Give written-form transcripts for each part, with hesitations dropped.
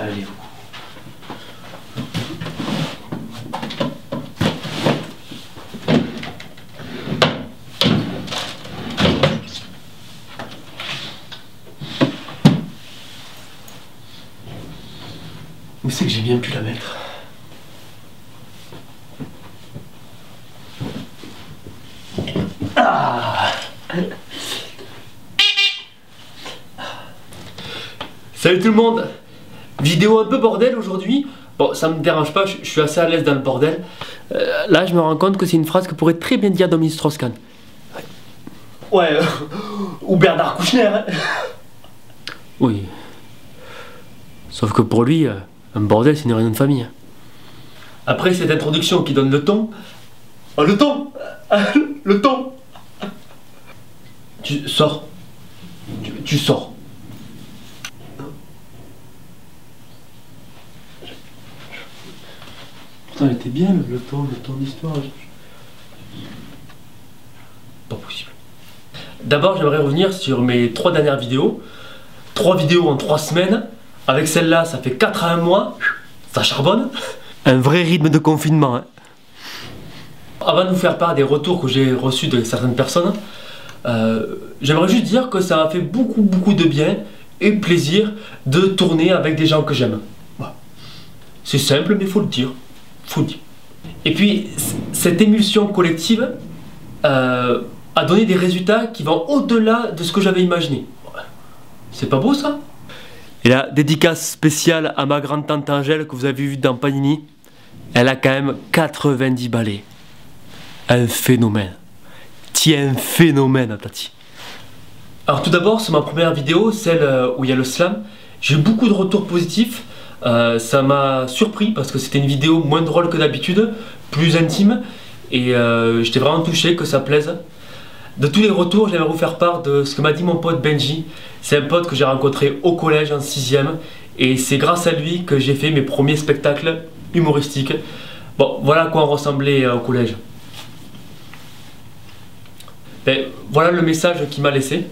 allez-vous. Où c'est que j'ai bien pu la mettre? Ah. Salut tout le monde! Vidéo un peu bordel aujourd'hui. Bon, ça me dérange pas, je suis assez à l'aise dans le bordel. Là, je me rends compte que c'est une phrase que pourrait très bien dire Dominique Strauss-Kahn. Ouais, ou Bernard Kouchner. Hein. Oui. Sauf que pour lui, un bordel, c'est une réunion de famille. Après cette introduction qui donne le ton. Oh, le ton! Le ton! Tu sors. Tu sors. Putain, elle était bien le ton d'histoire. Pas possible. D'abord, j'aimerais revenir sur mes 3 dernières vidéos. 3 vidéos en 3 semaines. Avec celle-là, ça fait 4 à 1 mois. Ça charbonne. Un vrai rythme de confinement. Hein. Avant de vous faire part des retours que j'ai reçus de certaines personnes, j'aimerais juste dire que ça m'a fait beaucoup de bien et plaisir de tourner avec des gens que j'aime. Voilà. C'est simple, mais il faut le dire. Et puis, cette émulsion collective a donné des résultats qui vont au-delà de ce que j'avais imaginé. C'est pas beau ça? Et la dédicace spéciale à ma grande tante Angèle que vous avez vue dans Panini, elle a quand même 90 balais. Un phénomène. Tiens, un phénomène, Tati. Alors tout d'abord, c'est ma première vidéo, celle où il y a le slam. J'ai eu beaucoup de retours positifs. Ça m'a surpris parce que c'était une vidéo moins drôle que d'habitude, plus intime. Et j'étais vraiment touché que ça plaise. De tous les retours, j'aimerais vous faire part de ce que m'a dit mon pote Benji. C'est un pote que j'ai rencontré au collège en 6e. Et c'est grâce à lui que j'ai fait mes premiers spectacles humoristiques. Bon, voilà à quoi on ressemblait au collège. Ben, voilà le message qu'il m'a laissé.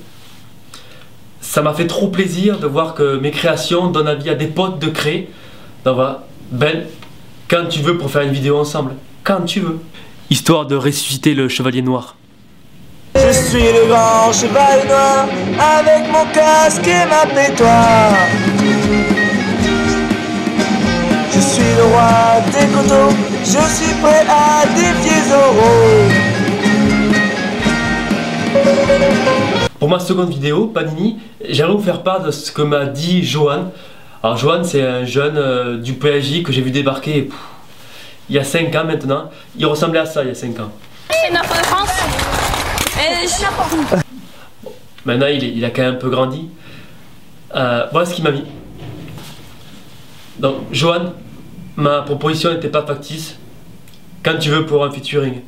Ça m'a fait trop plaisir de voir que mes créations donnent envie à des potes de créer. Donc voilà, Ben, quand tu veux pour faire une vidéo ensemble, quand tu veux. Histoire de ressusciter le chevalier noir. Je suis le grand chevalier noir, avec mon casque et ma pétoire. Je suis le roi des coteaux, je suis prêt à défier Zorro. Pour ma seconde vidéo, Panini, j'aimerais vous faire part de ce que m'a dit Johan. Alors Johan, c'est un jeune du PSG que j'ai vu débarquer il y a 5 ans maintenant. Il ressemblait à ça il y a 5 ans. C'est notre de France. Et je suis n'importe où. Bon, maintenant, il a quand même un peu grandi. Voilà ce qu'il m'a mis. Donc, Johan, ma proposition n'était pas factice. Quand tu veux pour un featuring.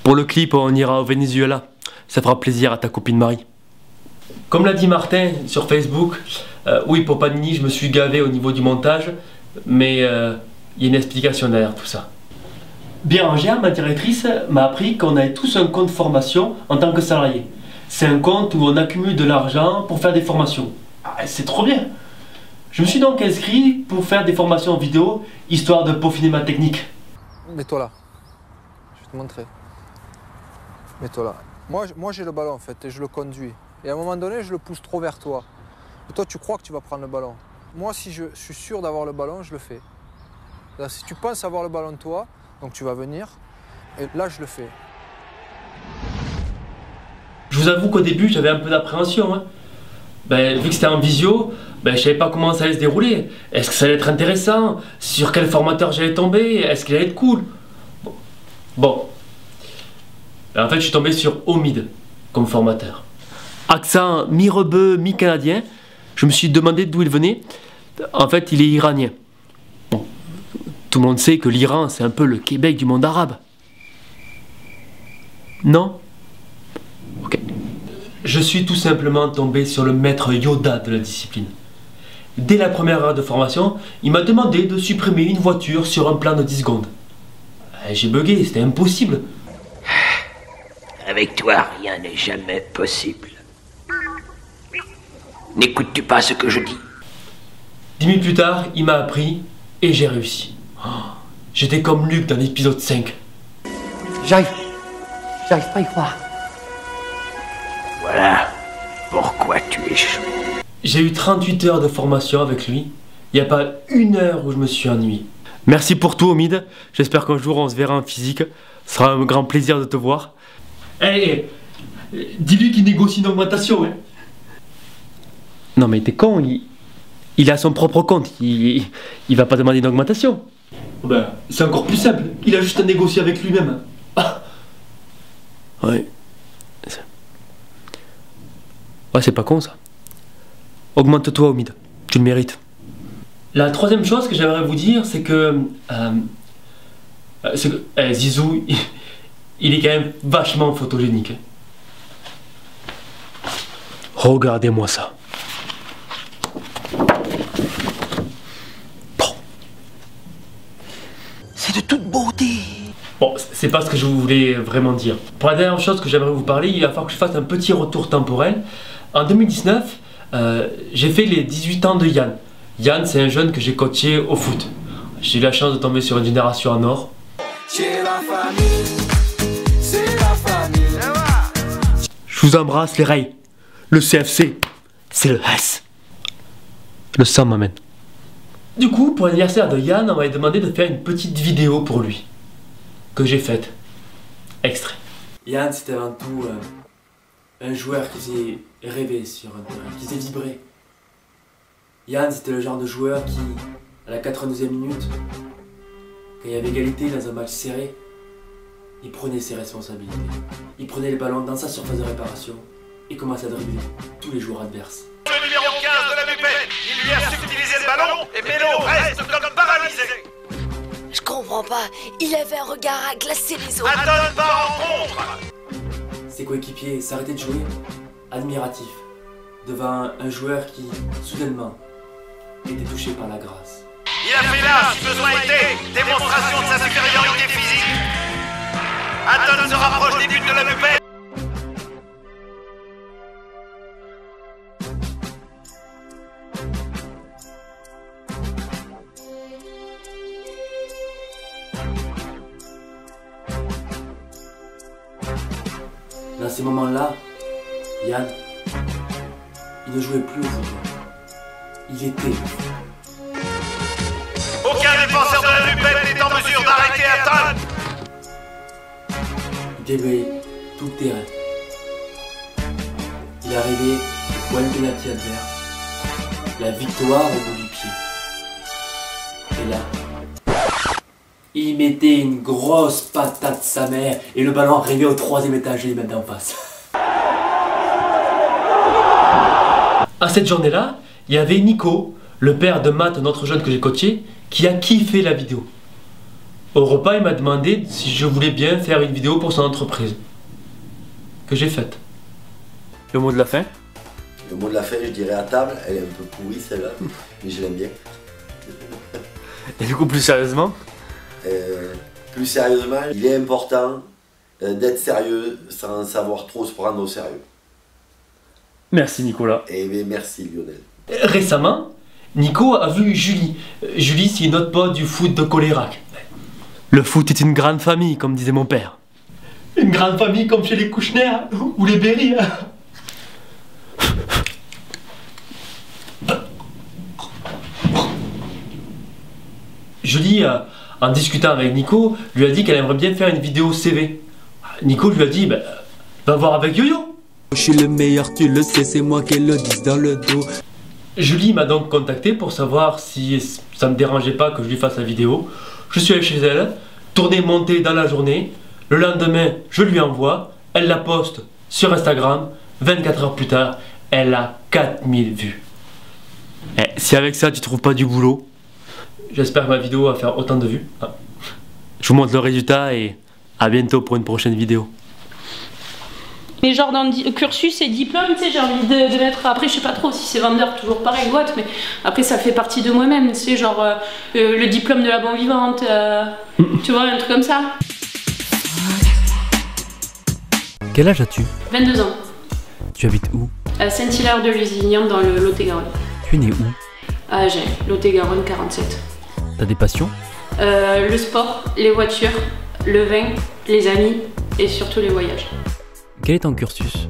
Pour le clip, on ira au Venezuela. Ça fera plaisir à ta copine Marie. Comme l'a dit Martin sur Facebook, oui, pour Panini, je me suis gavé au niveau du montage, mais il y a une explication derrière tout ça. Bérangère, ma directrice, m'a appris qu'on avait tous un compte formation en tant que salarié. C'est un compte où on accumule de l'argent pour faire des formations. Ah, c'est trop bien! Je me suis donc inscrit pour faire des formations vidéo, histoire de peaufiner ma technique. Mets-toi là. Je vais te montrer. Mets-toi là. Moi j'ai le ballon en fait et je le conduis. Et à un moment donné, je le pousse trop vers toi. Et toi, tu crois que tu vas prendre le ballon. Moi, si je suis sûr d'avoir le ballon, je le fais. Là, si tu penses avoir le ballon toi, donc tu vas venir. Et là, je le fais. Je vous avoue qu'au début, j'avais un peu d'appréhension. Hein. Vu que c'était en visio, je ne savais pas comment ça allait se dérouler. Est-ce que ça allait être intéressant? Sur quel formateur j'allais tomber? Est-ce qu'il allait être cool? Bon. En fait, je suis tombé sur Omid comme formateur. Accent mi-rebeu, mi-canadien. Je me suis demandé d'où il venait. En fait, il est iranien. Bon. Tout le monde sait que l'Iran, c'est un peu le Québec du monde arabe. Non? Ok. Je suis tout simplement tombé sur le maître Yoda de la discipline. Dès la première heure de formation, il m'a demandé de supprimer une voiture sur un plan de 10 secondes. J'ai bugué, c'était impossible. Avec toi, rien n'est jamais possible. N'écoutes-tu pas ce que je dis? 10 minutes plus tard, il m'a appris et j'ai réussi. Oh, j'étais comme Luc dans l'épisode 5. J'arrive pas à y croire. Voilà pourquoi tu échoues. J'ai eu 38 heures de formation avec lui. Il n'y a pas une heure où je me suis ennuyé. Merci pour tout, Omid. J'espère qu'un jour on se verra en physique. Ce sera un grand plaisir de te voir. Hey, dis-lui qu'il négocie une augmentation. Hein. Non mais t'es con, il a son propre compte. Il va pas demander une augmentation. Ben, c'est encore plus simple. Il a juste à négocier avec lui-même. Ah. Ouais. Ouais, c'est pas con ça. Augmente-toi, Omid. Tu le mérites. La troisième chose que j'aimerais vous dire, c'est que Zizou, il est quand même vachement photogénique. Regardez-moi ça. Bon. C'est de toute beauté. Bon, c'est pas ce que je voulais vraiment dire. Pour la dernière chose que j'aimerais vous parler, il va falloir que je fasse un petit retour temporel. En 2019, j'ai fait les 18 ans de Yann. Yann, c'est un jeune que j'ai coaché au foot. J'ai eu la chance de tomber sur une génération en or. C'est la famille, c'est la famille. Je vous embrasse les rails. Le CFC, c'est le S. Le sang m'amène. Du coup, pour l'anniversaire de Yann, on m'avait demandé de faire une petite vidéo pour lui. Que j'ai faite. Extrait. Yann, c'était avant tout un joueur qui faisait rêver sur un terrain, qui faisait vibrer. Yann, c'était le genre de joueur qui, à la 92e minute, quand il y avait égalité dans un match serré, il prenait ses responsabilités. Il prenait le ballon dans sa surface de réparation et commençait à dribbler tous les joueurs adverses. Le numéro 15 de la Bupette, il lui a subtilisé le ballon et Mélo reste comme paralysé. Je comprends pas, il avait un regard à glacer les autres. Adonne pas en contre. Ses coéquipiers s'arrêtaient de jouer, admiratifs, devant un joueur qui, soudainement, était touché par la grâce. Il a fait là, si besoin était, démonstration de sa supériorité physique. Adonne se rapproche des buts de la Bupette. Dans ces moments-là, Yann, il ne jouait plus au football. Il était. Aucun défenseur de la Bupette n'est en mesure d'arrêter Adonne. Il déblayait tout le terrain. Il arrivait au point de pénalty adverse. La victoire au bout du pied. Et là, il mettait une grosse patate sa mère et le ballon arrivait au 3e étage et même d'en face. À cette journée-là, il y avait Nico, le père de Matt, un autre jeune que j'ai coaché, qui a kiffé la vidéo. Au repas, il m'a demandé si je voulais bien faire une vidéo pour son entreprise. Que j'ai faite. Le mot de la fin? Le mot de la fin, je dirais à table, elle est un peu pourrie celle-là, mais je l'aime bien. Et du coup, plus sérieusement? Plus sérieusement, il est important d'être sérieux sans savoir trop se prendre au sérieux. Merci Nicolas. Et bien, merci Lionel. Récemment, Nico a vu Julie. Julie, c'est une autre pote du foot de Colérac. Le foot est une grande famille, comme disait mon père. Une grande famille comme chez les Kouchner ou les Berry. Julie, en discutant avec Nico, lui a dit qu'elle aimerait bien faire une vidéo CV. Nico lui a dit, va voir avec Yo-Yo. Je suis le meilleur, tu le sais, c'est moi qui le dis dans le dos. Julie m'a donc contacté pour savoir si ça me dérangeait pas que je lui fasse la vidéo. Je suis allé chez elle, tourné, monté dans la journée. Le lendemain, je lui envoie, elle la poste sur Instagram. 24 heures plus tard, elle a 4000 vues. Si avec ça tu trouves pas du boulot, j'espère que ma vidéo va faire autant de vues. Je vous montre le résultat et à bientôt pour une prochaine vidéo. Mais genre dans le cursus et diplôme, tu sais, j'ai envie de mettre, après je sais pas trop si c'est vendeur, toujours pareil ou autre, mais après ça fait partie de moi-même, tu sais, genre le diplôme de la bonne vivante, tu vois, un truc comme ça. Quel âge as-tu? 22 ans. Tu habites où? À Saint-Hilaire-de-Lusignan dans le Lot-et-Garonne. Tu es né où? À Agen, Lot-et-Garonne 47. T'as des passions? Le sport, les voitures, le vin, les amis et surtout les voyages. Quel est ton cursus?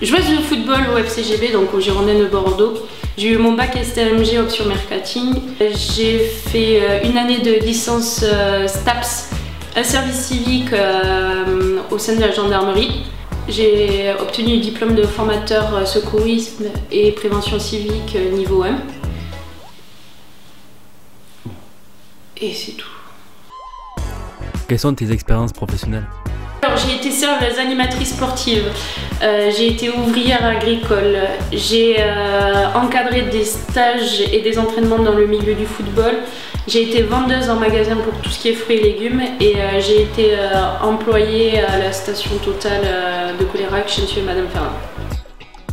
Joueuse de football au FCGB, donc au Girondins de Bordeaux. J'ai eu mon bac STMG option marketing. J'ai fait une année de licence STAPS, un service civique au sein de la gendarmerie. J'ai obtenu le diplôme de formateur secourisme et prévention civique niveau 1. Et c'est tout. Quelles sont tes expériences professionnelles? Alors, j'ai été serveuse, animatrice sportive, j'ai été ouvrière agricole, j'ai encadré des stages et des entraînements dans le milieu du football, j'ai été vendeuse en magasin pour tout ce qui est fruits et légumes et j'ai été employée à la station Total de Colérac chez Monsieur et Madame Ferrand.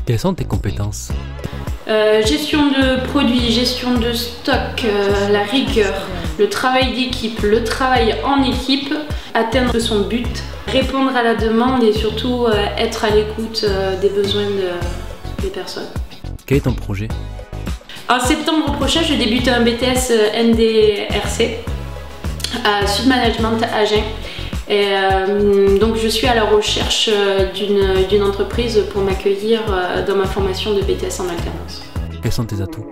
Quelles sont tes compétences? Gestion de produits, gestion de stock, la rigueur, le travail d'équipe, le travail en équipe, atteindre son but, répondre à la demande et surtout être à l'écoute des besoins des personnes. Quel est ton projet? En septembre prochain, je débute un BTS NDRC à Sud Management à Agen. Et donc je suis à la recherche d'une entreprise pour m'accueillir dans ma formation de BTS en alternance. Quels sont tes atouts?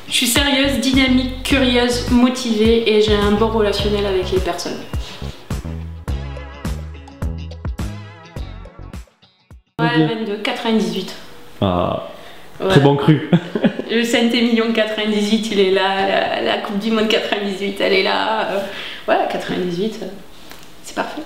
Je suis sérieuse, dynamique, curieuse, motivée et j'ai un bon relationnel avec les personnes. Ouais, 22, 98. Ah, ouais. Très bon cru. Le Saint-Émilion 98, il est là, la Coupe du Monde 98, elle est là. Voilà, 98, c'est parfait.